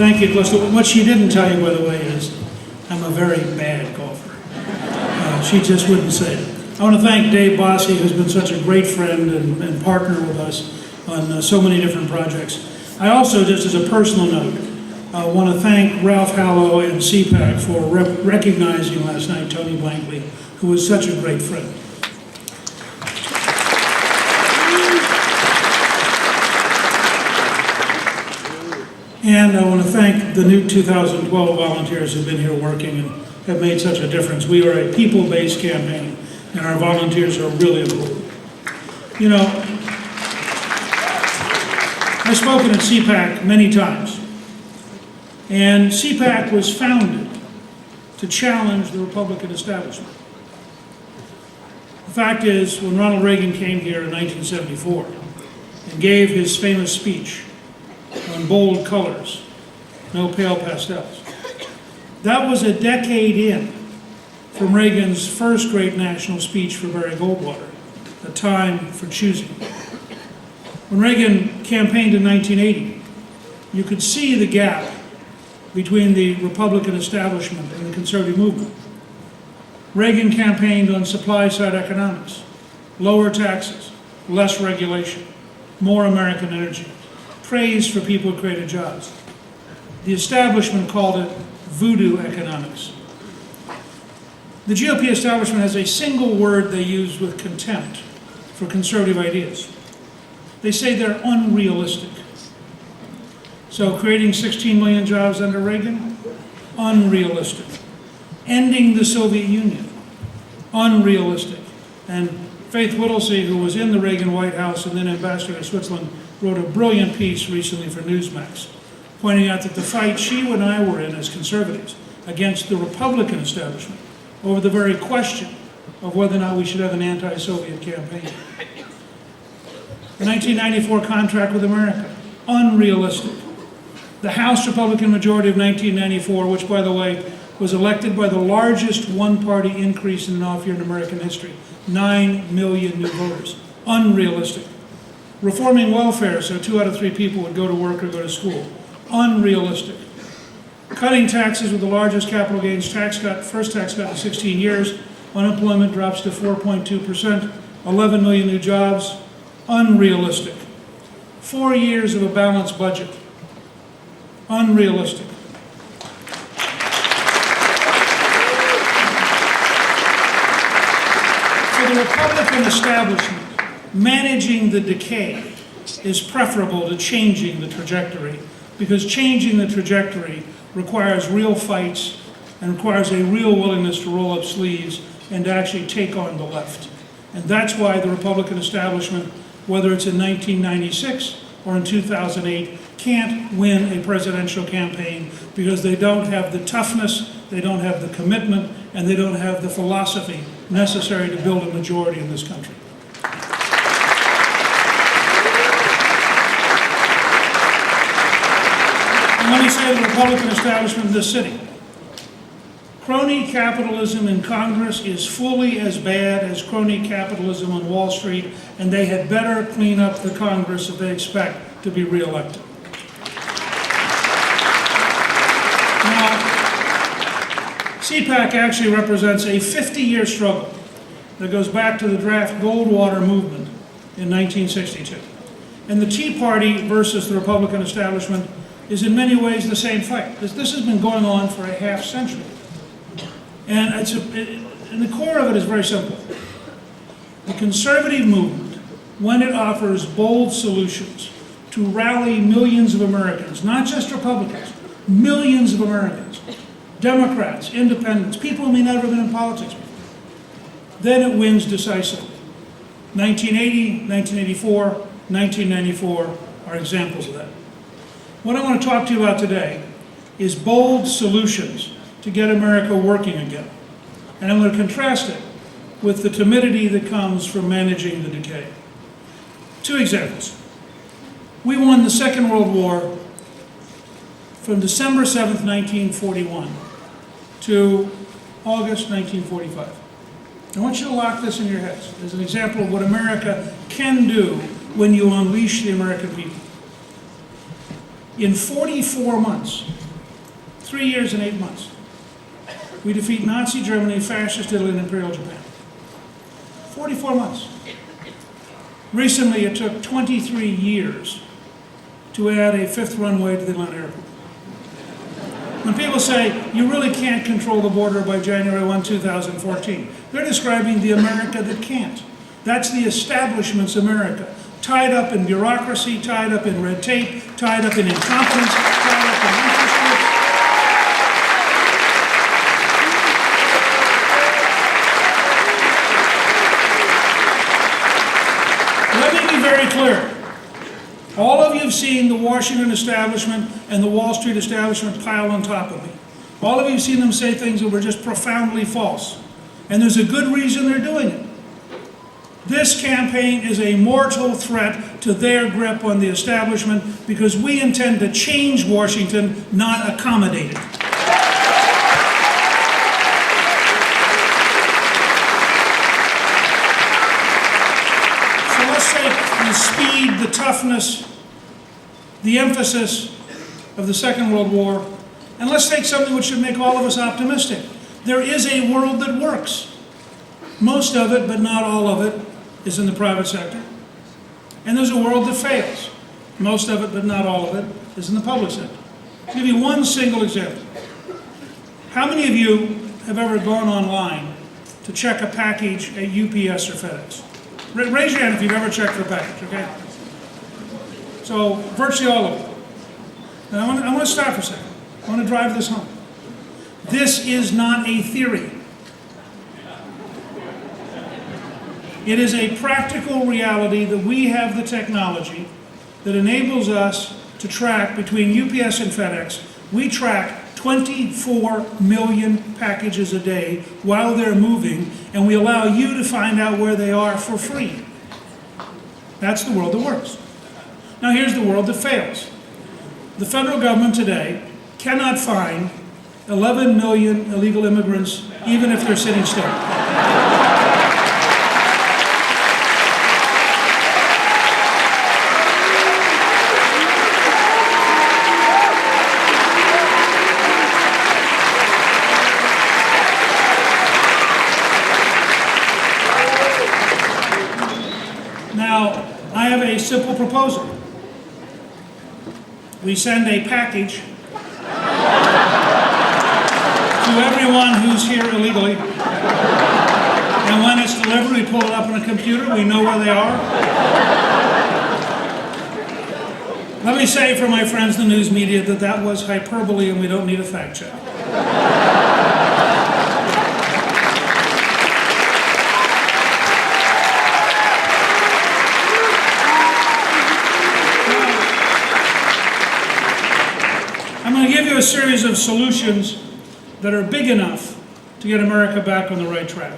thank you, Calista. What she didn't tell you, by the way, is I'm a very bad golfer. She just wouldn't say it. I want to thank Dave Bossy, who's been such a great friend and partner with us on so many different projects. I also, just as a personal note, want to thank Ralph Hallow and CPAC for recognizing last night Tony Blankley, who was such a great friend. And I want to thank the new 2012 volunteers who have been here working and have made such a difference. We are a people-based campaign, and our volunteers are really important. You know, I've spoken at CPAC many times, and CPAC was founded to challenge the Republican establishment. The fact is, when Ronald Reagan came here in 1974 and gave his famous speech on bold colors, no pale pastels, that was a decade in from Reagan's first great national speech for Barry Goldwater, A Time for Choosing. When Reagan campaigned in 1980, you could see the gap between the Republican establishment and the conservative movement. Reagan campaigned on supply-side economics, lower taxes, less regulation, more American energy, praise for people who created jobs. The establishment called it voodoo economics. The GOP establishment has a single word they use with contempt for conservative ideas. They say they're unrealistic. So creating 16 million jobs under Reagan? Unrealistic. Ending the Soviet Union? Unrealistic. And Faith Whittlesey, who was in the Reagan White House and then ambassador to Switzerland, wrote a brilliant piece recently for Newsmax, pointing out that the fight she and I were in as conservatives against the Republican establishment over the very question of whether or not we should have an anti-Soviet campaign. The 1994 contract with America, unrealistic. The House Republican majority of 1994, which, by the way, was elected by the largest one-party increase in an off year in American history, 9 million new voters, unrealistic. Reforming welfare so 2 out of 3 people would go to work or go to school, unrealistic. Cutting taxes with the largest capital gains tax cut, first tax cut in 16 years, unemployment drops to 4.2%, 11 million new jobs, unrealistic. 4 years of a balanced budget, unrealistic. For the Republican establishment, managing the decay is preferable to changing the trajectory, because changing the trajectory requires real fights and requires a real willingness to roll up sleeves and to actually take on the left. And that's why the Republican establishment, whether it's in 1996 or in 2008, can't win a presidential campaign because they don't have the toughness, they don't have the commitment, and they don't have the philosophy necessary to build a majority in this country. And let me say to the Republican establishment in this city, crony capitalism in Congress is fully as bad as crony capitalism on Wall Street, and they had better clean up the Congress if they expect to be reelected. Now, CPAC actually represents a 50-year struggle that goes back to the draft Goldwater movement in 1962. And the Tea Party versus the Republican establishment is in many ways the same fight. This has been going on for a half century. And and the core of it is very simple. The conservative movement, when it offers bold solutions to rally millions of Americans, not just Republicans, millions of Americans, Democrats, independents, people who may never have been in politics before, then it wins decisively. 1980, 1984, 1994 are examples of that. What I want to talk to you about today is bold solutions to get America working again. And I'm going to contrast it with the timidity that comes from managing the decay. 2 examples. We won the Second World War from December 7th, 1941 to August 1945. I want you to lock this in your heads as an example of what America can do when you unleash the American people. In 44 months, 3 years and 8 months, we defeat Nazi Germany, Fascist Italy, and Imperial Japan. 44 months. Recently, it took 23 years to add a 5th runway to the Atlanta airport. When people say, you really can't control the border by January 1, 2014, they're describing the America that can't. That's the establishment's America, tied up in bureaucracy, tied up in red tape, tied up in incompetence, tied up in interest groups. Let me be very clear. All of you have seen the Washington establishment and the Wall Street establishment pile on top of me. All of you have seen them say things that were just profoundly false. And there's a good reason they're doing it. This campaign is a mortal threat to their grip on the establishment because we intend to change Washington, not accommodate it. So let's take the speed, the toughness, the emphasis of the Second World War, and let's take something which should make all of us optimistic. There is a world that works. Most of it, but not all of it, is in the private sector. And there's a world that fails. Most of it, but not all of it, is in the public sector. I'll give you one single example. How many of you have ever gone online to check a package at UPS or FedEx? Raise your hand if you've ever checked for a package, okay? So, virtually all of you. Now, I want to stop for a second. I want to drive this home. This is not a theory. It is a practical reality that we have the technology that enables us to track between UPS and FedEx. We track 24 million packages a day while they're moving, and we allow you to find out where they are for free. That's the world that works. Now here's the world that fails. The federal government today cannot find 11 million illegal immigrants, even if they're sitting still. Now, I have a simple proposal. We send a package to everyone who's here illegally, and when it's delivered, we pull it up on a computer, we know where they are. Let me say for my friends in the news media that that was hyperbole and we don't need a fact check. I'm going to give you a series of solutions that are big enough to get America back on the right track.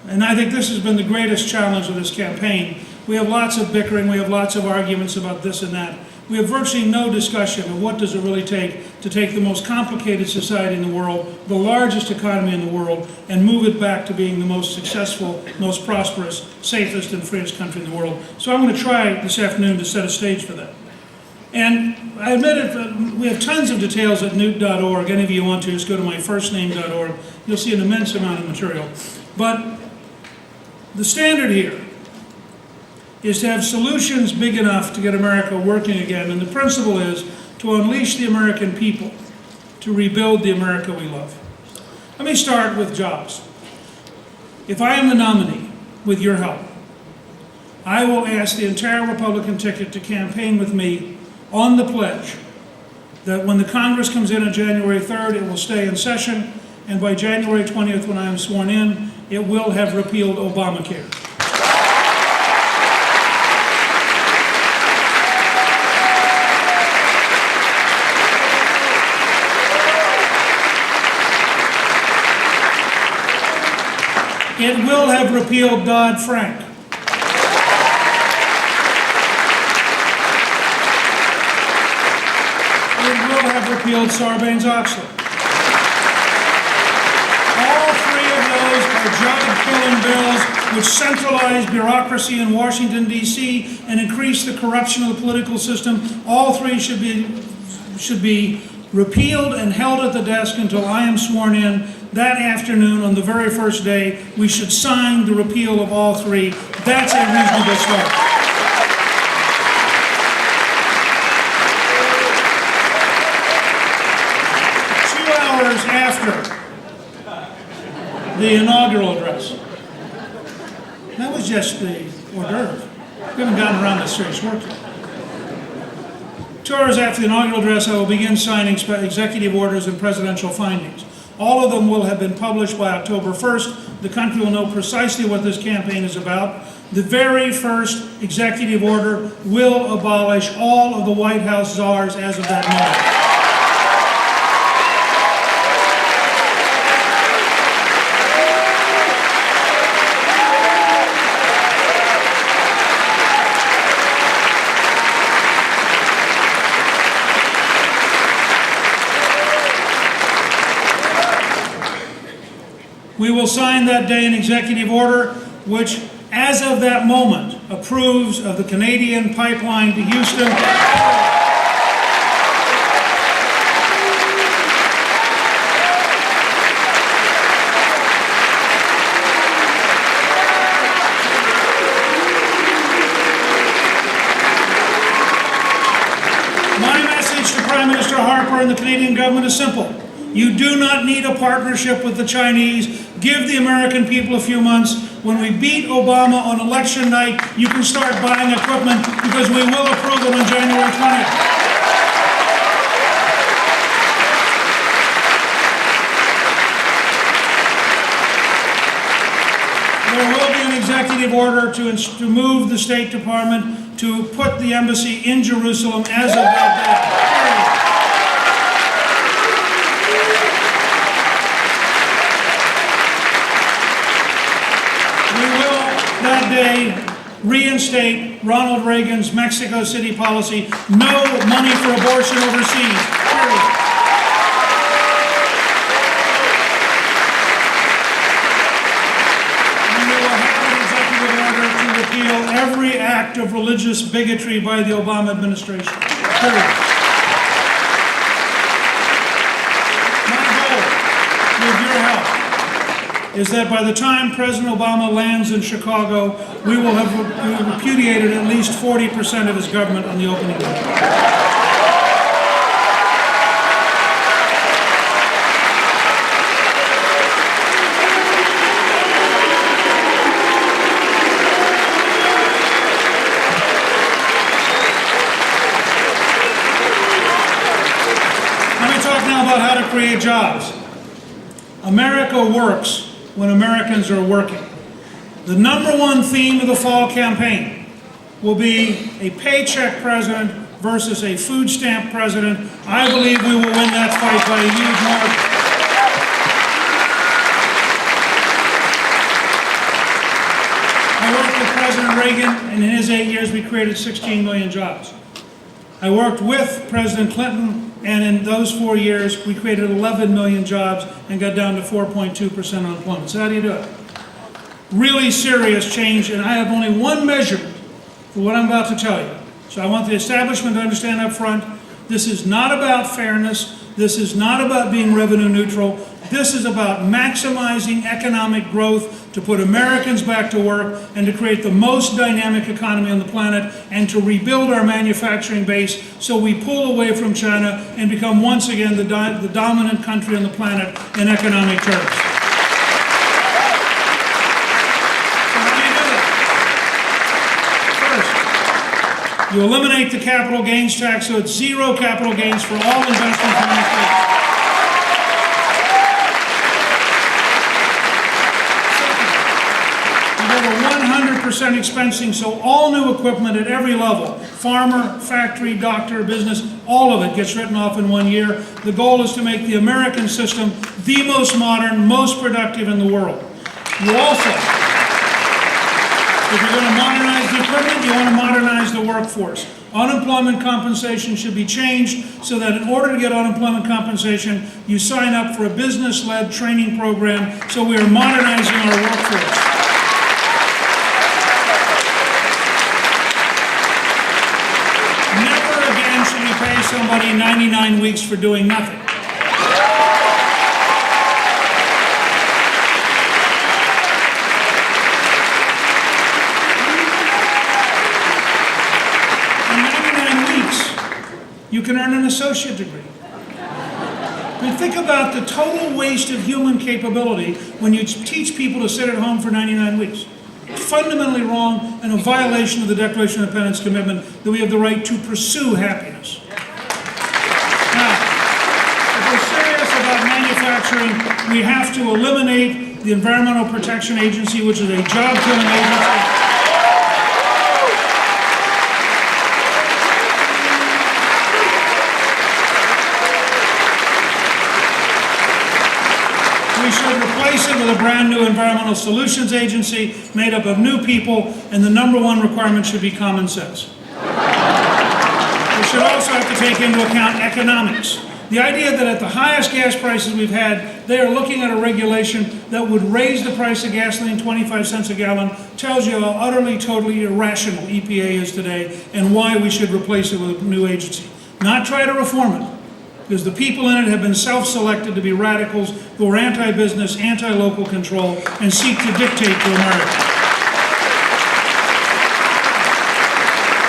And I think this has been the greatest challenge of this campaign. We have lots of bickering, we have lots of arguments about this and that. We have virtually no discussion of what does it really take to take the most complicated society in the world, the largest economy in the world, and move it back to being the most successful, most prosperous, safest, and freest country in the world. So I'm going to try this afternoon to set a stage for that. And I admit it, we have tons of details at newt.org. Any of you want to, just go to myfirstname.org. You'll see an immense amount of material. But the standard here is to have solutions big enough to get America working again. And the principle is to unleash the American people to rebuild the America we love. Let me start with jobs. If I am the nominee, with your help, I will ask the entire Republican ticket to campaign with me on the pledge that when the Congress comes in on January 3rd, it will stay in session, and by January 20th, when I am sworn in, it will have repealed Obamacare. It will have repealed Dodd-Frank. Repealed Sarbanes-Oxley. All three of those are job-killing bills which centralize bureaucracy in Washington, D.C. and increase the corruption of the political system. All three should be repealed and held at the desk until I am sworn in. That afternoon, on the very first day, we should sign the repeal of all three. That's a reasonable start. 2 hours after the inaugural address. That was just the hors d'oeuvre. We haven't gotten around to serious work yet. 2 hours after the inaugural address, I will begin signing executive orders and presidential findings. All of them will have been published by October 1st. The country will know precisely what this campaign is about. The very first executive order will abolish all of the White House czars as of that moment. We will sign that day an executive order which, as of that moment, approves of the Canadian pipeline to Houston. My message to Prime Minister Harper and the Canadian government is simple. You do not need a partnership with the Chinese. Give the American people a few months. When we beat Obama on election night, you can start buying equipment because we will approve it on January 20th. There will be an executive order to move the State Department to put the embassy in Jerusalem as of that day. That day, reinstate Ronald Reagan's Mexico City policy. No money for abortion overseas. Period. And we will have an executive order to repeal every act of religious bigotry by the Obama administration. Period. My goal, with your help, is that by the time President Obama lands in Chicago, we will have repudiated at least 40% of his government on the opening day. Let me talk now about how to create jobs. America works when Americans are working. The number one theme of the fall campaign will be a paycheck president versus a food stamp president. I believe we will win that fight by a huge margin. I worked with President Reagan, and in his 8 years we created 16 million jobs. I worked with President Clinton, and in those 4 years, we created 11 million jobs and got down to 4.2% unemployment. So how do you do it? Really serious change, and I have only one measurement for what I'm about to tell you. So I want the establishment to understand up front, this is not about fairness, this is not about being revenue neutral, this is about maximizing economic growth to put Americans back to work and to create the most dynamic economy on the planet and to rebuild our manufacturing base so we pull away from China and become once again the dominant country on the planet in economic terms. So how do you do that? First, you eliminate the capital gains tax so it's zero capital gains for all investments in the United States. Over 100% expensing, so all new equipment at every level, farmer, factory, doctor, business, all of it gets written off in 1 year. The goal is to make the American system the most modern, most productive in the world. You also, if you're going to modernize the equipment, you want to modernize the workforce. Unemployment compensation should be changed so that in order to get unemployment compensation, you sign up for a business-led training program, so we are modernizing our workforce. Never again should we pay somebody 99 weeks for doing nothing. You can earn an associate degree. I mean, think about the total waste of human capability when you teach people to sit at home for 99 weeks. It's fundamentally wrong and a violation of the Declaration of Independence commitment that we have the right to pursue happiness. Now, if we're serious about manufacturing, we have to eliminate the Environmental Protection Agency, which is a job-killing agency. We should replace it with a brand new Environmental Solutions Agency made up of new people, and the number one requirement should be common sense. We should also have to take into account economics. The idea that at the highest gas prices we've had, they are looking at a regulation that would raise the price of gasoline 25 cents a gallon tells you how utterly, totally irrational EPA is today and why we should replace it with a new agency. Not try to reform it, because the people in it have been self-selected to be radicals who are anti-business, anti-local control, and seek to dictate to America.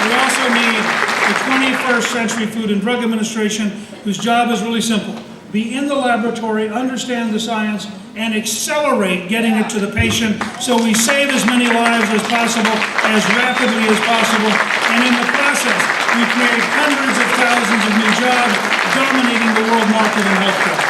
We also need the 21st Century Food and Drug Administration, whose job is really simple. Be in the laboratory, understand the science, and accelerate getting it to the patient so we save as many lives as possible, as rapidly as possible, and in the process, we create hundreds of thousands of new jobs, dominating the world market in healthcare.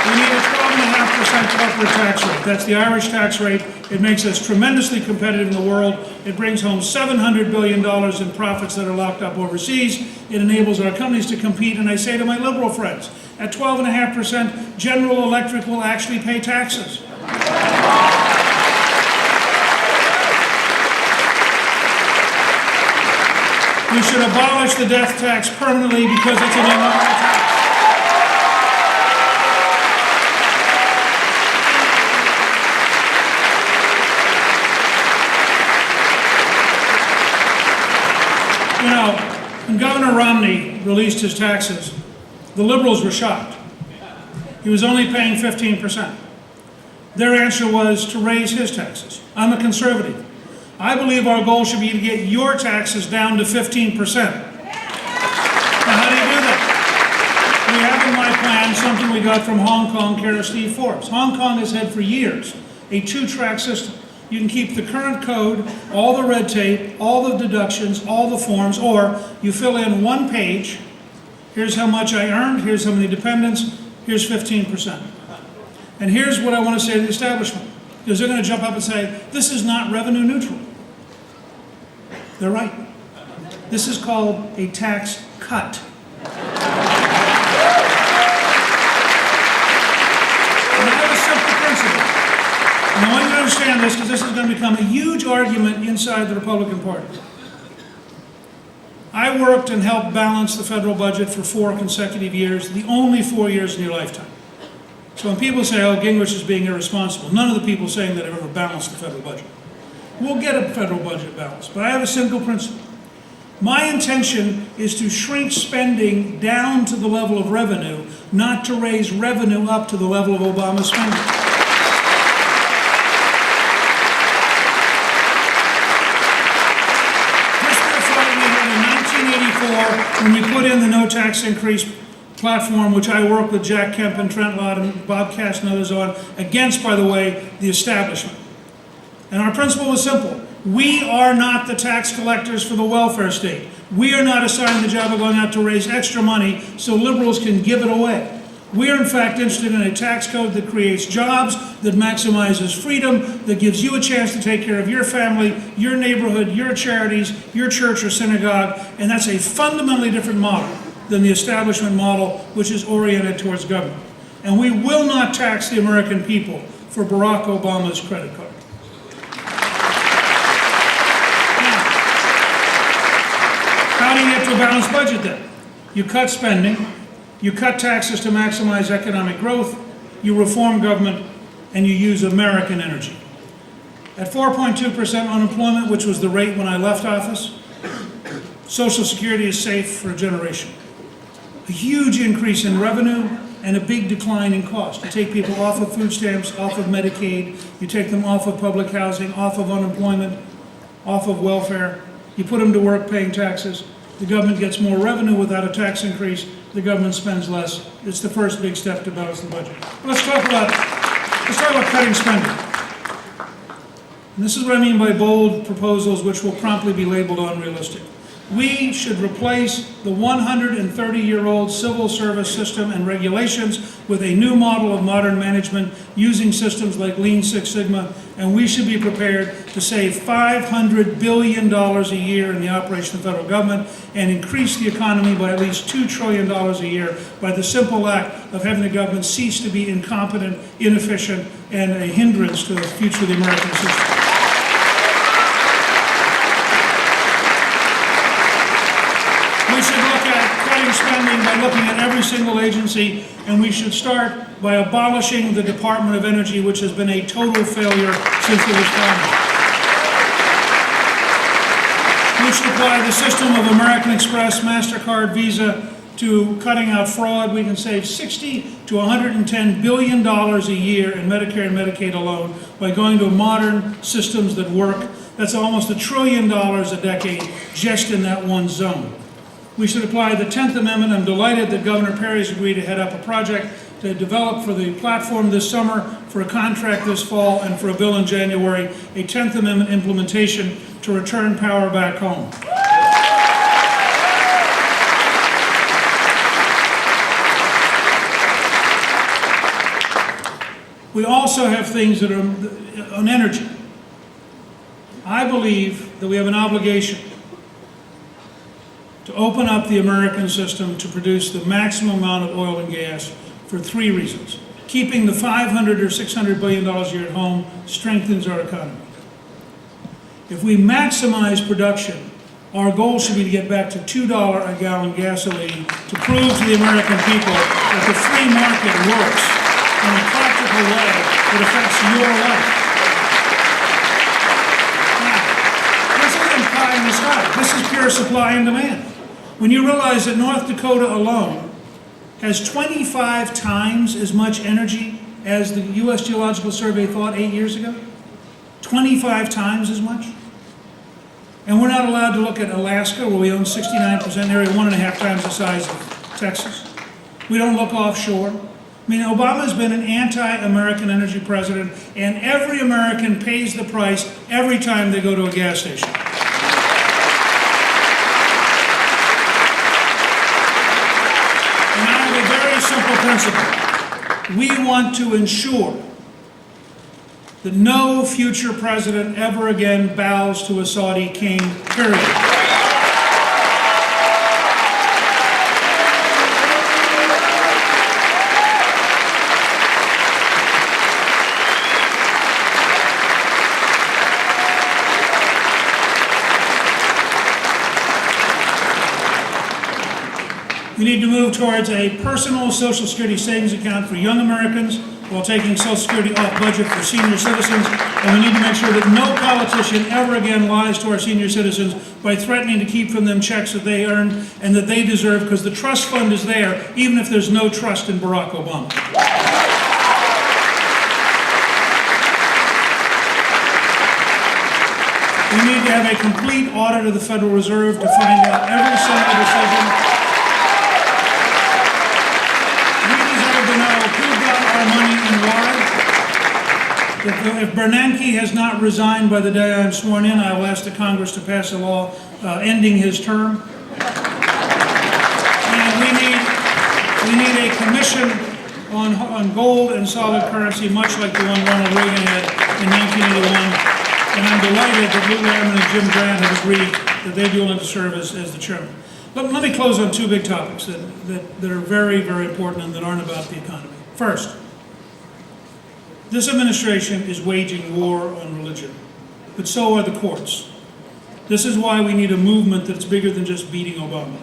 We need a 12.5% corporate tax rate. That's the Irish tax rate. It makes us tremendously competitive in the world. It brings home $700 billion in profits that are locked up overseas. It enables our companies to compete. And I say to my liberal friends, at 12.5%, General Electric will actually pay taxes. We should abolish the death tax permanently because it's an immoral tax. You know, when Governor Romney released his taxes, the liberals were shocked. He was only paying 15%. Their answer was to raise his taxes. I'm a conservative. I believe our goal should be to get your taxes down to 15%. Now, how do you do that? We have in my plan something we got from Hong Kong, care of Steve Forbes. Hong Kong has had for years a two-track system. You can keep the current code, all the red tape, all the deductions, all the forms, or you fill in one page, here's how much I earned, here's how many dependents, here's 15%. And here's what I want to say to the establishment, because they're going to jump up and say, this is not revenue neutral. They're right. This is called a tax cut. And I have a simple principle. And I want you to understand this because this is going to become a huge argument inside the Republican Party. I worked and helped balance the federal budget for 4 consecutive years, the only 4 years in your lifetime. So when people say, oh, Gingrich is being irresponsible, none of the people saying that have ever balanced the federal budget. We'll get a federal budget balance, but I have a simple principle. My intention is to shrink spending down to the level of revenue, not to raise revenue up to the level of Obama's spending. This was what we had in 1984 when we put in the no tax increase platform, which I worked with Jack Kemp and Trent Lott and Bob Cass and others on, against, by the way, the establishment. And our principle was simple. We are not the tax collectors for the welfare state. We are not assigned the job of going out to raise extra money so liberals can give it away. We are in fact interested in a tax code that creates jobs, that maximizes freedom, that gives you a chance to take care of your family, your neighborhood, your charities, your church or synagogue, and that's a fundamentally different model than the establishment model, which is oriented towards government. And we will not tax the American people for Barack Obama's credit card. How do you get to a balanced budget then? You cut spending, you cut taxes to maximize economic growth, you reform government, and you use American energy. At 4.2% unemployment, which was the rate when I left office, Social Security is safe for a generation. A huge increase in revenue and a big decline in cost. You take people off of food stamps, off of Medicaid, you take them off of public housing, off of unemployment, off of welfare, you put them to work paying taxes. The government gets more revenue without a tax increase, the government spends less. It's the first big step to balance the budget. Let's talk about cutting spending. And this is what I mean by bold proposals which will promptly be labeled unrealistic. We should replace the 130-year-old civil service system and regulations with a new model of modern management using systems like Lean Six Sigma, and we should be prepared to save $500 billion a year in the operation of the federal government and increase the economy by at least $2 trillion a year by the simple act of having the government cease to be incompetent, inefficient, and a hindrance to the future of the American system. We should look at cutting spending by looking at every single agency, and we should start by abolishing the Department of Energy, which has been a total failure since it was founded. We should apply the system of American Express, MasterCard, Visa to cutting out fraud. We can save $60 to $110 billion a year in Medicare and Medicaid alone by going to modern systems that work. That's almost $1 trillion a decade just in that one zone. We should apply the 10th Amendment. I'm delighted that Governor Perry's agreed to head up a project to develop for the platform this summer, for a contract this fall, and for a bill in January, a 10th Amendment implementation to return power back home. We also have things that are on energy. I believe that we have an obligation to open up the American system to produce the maximum amount of oil and gas for three reasons. Keeping the $500 or $600 billion a year at home strengthens our economy. If we maximize production, our goal should be to get back to $2 a gallon gasoline to prove to the American people that the free market works in a practical way that affects your life. Now, this isn't pie in the sky. This is pure supply and demand. When you realize that North Dakota alone has 25 times as much energy as the U.S. Geological Survey thought 8 years ago, 25 times as much. And we're not allowed to look at Alaska, where we own 69% area, 1.5 times the size of Texas. We don't look offshore. I mean, Obama's been an anti-American energy president, and every American pays the price every time they go to a gas station. And I have a very simple principle. We want to ensure that no future president ever again bows to a Saudi king, period. We need to move towards a personal Social Security savings account for young Americans while taking Social Security off budget for senior citizens. And we need to make sure that no politician ever again lies to our senior citizens by threatening to keep from them checks that they earned and that they deserve, because the trust fund is there even if there's no trust in Barack Obama. We need to have a complete audit of the Federal Reserve to find out every single decision. Money and why. If Bernanke has not resigned by the day I'm sworn in, I will ask the Congress to pass a law ending his term. And we need a commission on gold and solid currency, much like the one Ronald Reagan had in 1981. And I'm delighted that Lou Lamon and Jim Grant have agreed that they'd be willing to serve as the chairman. Let me close on two big topics that are very, very important and that aren't about the economy. First, this administration is waging war on religion, but so are the courts. This is why we need a movement that's bigger than just beating Obama.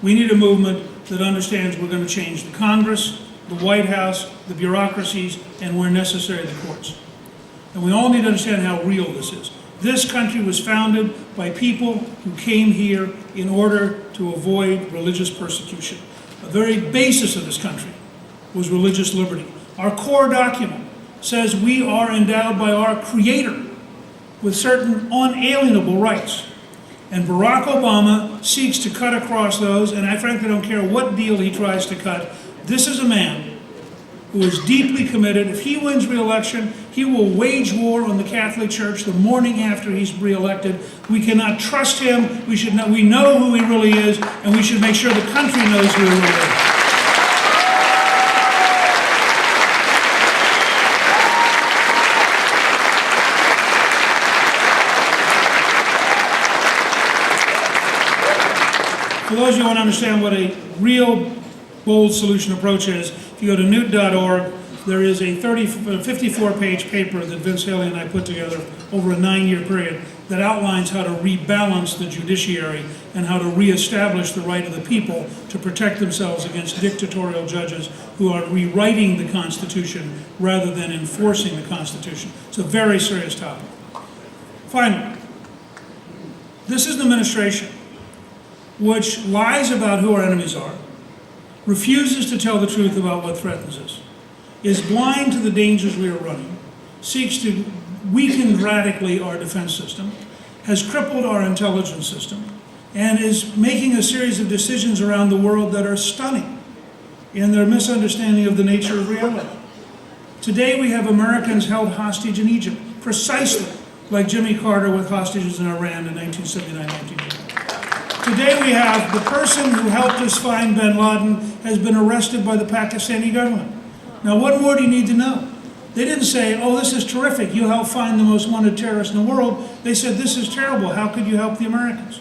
We need a movement that understands we're going to change the Congress, the White House, the bureaucracies, and where necessary, the courts. And we all need to understand how real this is. This country was founded by people who came here in order to avoid religious persecution. The very basis of this country was religious liberty. Our core document says we are endowed by our Creator with certain unalienable rights. And Barack Obama seeks to cut across those, and I frankly don't care what deal he tries to cut. This is a man who is deeply committed. If he wins re-election, he will wage war on the Catholic Church the morning after he's re-elected. We cannot trust him. We know who he really is, and we should make sure the country knows who he really is. For those of you who want to understand what a real bold solution approach is, if you go to newt.org, there is a 54-page paper that Vince Haley and I put together over a 9-year period that outlines how to rebalance the judiciary and how to reestablish the right of the people to protect themselves against dictatorial judges who are rewriting the Constitution rather than enforcing the Constitution. It's a very serious topic. Finally, this is an administration which lies about who our enemies are, refuses to tell the truth about what threatens us, is blind to the dangers we are running, seeks to weaken radically our defense system, has crippled our intelligence system, and is making a series of decisions around the world that are stunning in their misunderstanding of the nature of reality. Today we have Americans held hostage in Egypt, precisely like Jimmy Carter with hostages in Iran in 1979-1980. Today we have the person who helped us find bin Laden has been arrested by the Pakistani government. Now what more do you need to know? They didn't say, oh, this is terrific, you helped find the most wanted terrorist in the world. They said, this is terrible, how could you help the Americans?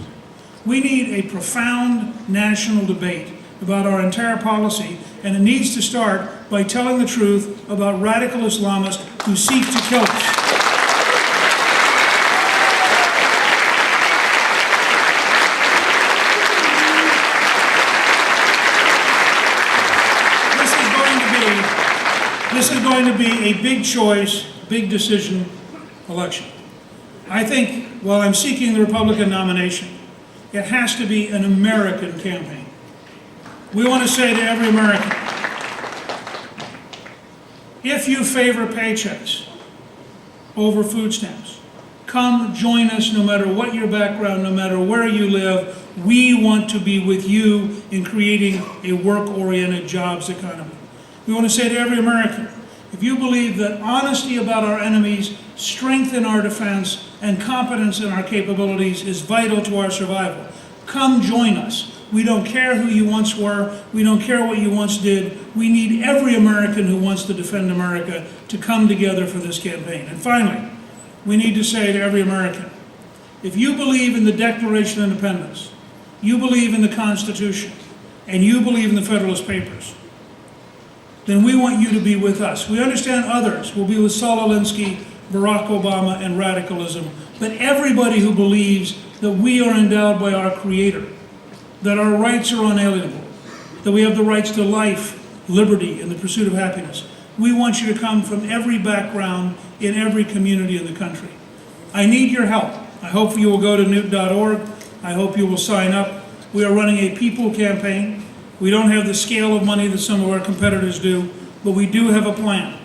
We need a profound national debate about our entire policy, and it needs to start by telling the truth about radical Islamists who seek to kill us. This is going to be a big choice, big decision election. I think while I'm seeking the Republican nomination, it has to be an American campaign. We want to say to every American, if you favor paychecks over food stamps, come join us no matter what your background, no matter where you live. We want to be with you in creating a work-oriented jobs economy. We want to say to every American, if you believe that honesty about our enemies, strength in our defense, and competence in our capabilities is vital to our survival, come join us. We don't care who you once were. We don't care what you once did. We need every American who wants to defend America to come together for this campaign. And finally, we need to say to every American, if you believe in the Declaration of Independence, you believe in the Constitution, and you believe in the Federalist Papers, then we want you to be with us. We understand others will be with Saul Alinsky, Barack Obama, and radicalism, but everybody who believes that we are endowed by our Creator, that our rights are unalienable, that we have the rights to life, liberty, and the pursuit of happiness. We want you to come from every background in every community in the country. I need your help. I hope you will go to newt.org. I hope you will sign up. We are running a people campaign. We don't have the scale of money that some of our competitors do, but we do have a plan.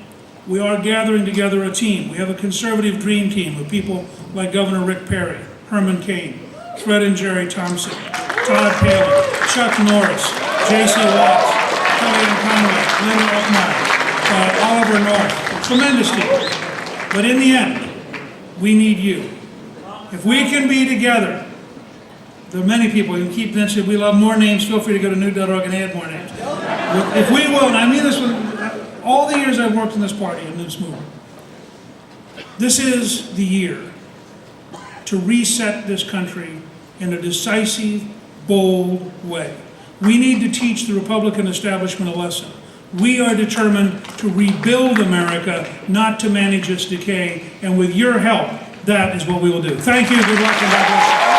We are gathering together a team. We have a conservative dream team of people like Governor Rick Perry, Herman Cain, Fred and Jerry Thompson, Todd Palin, Chuck Norris, J.C. Watts, Kellyanne Conway, Linda Altmaier, Oliver North. A tremendous team. But in the end, we need you. If we can be together, there are many people who keep mentioning we love more names. Feel free to go to newt.org and add more names. If we will, and I mean this with all the years I've worked in this party and this movement, this is the year to reset this country in a decisive, bold way. We need to teach the Republican establishment a lesson. We are determined to rebuild America, not to manage its decay. And with your help, that is what we will do. Thank you. Good luck and God bless you.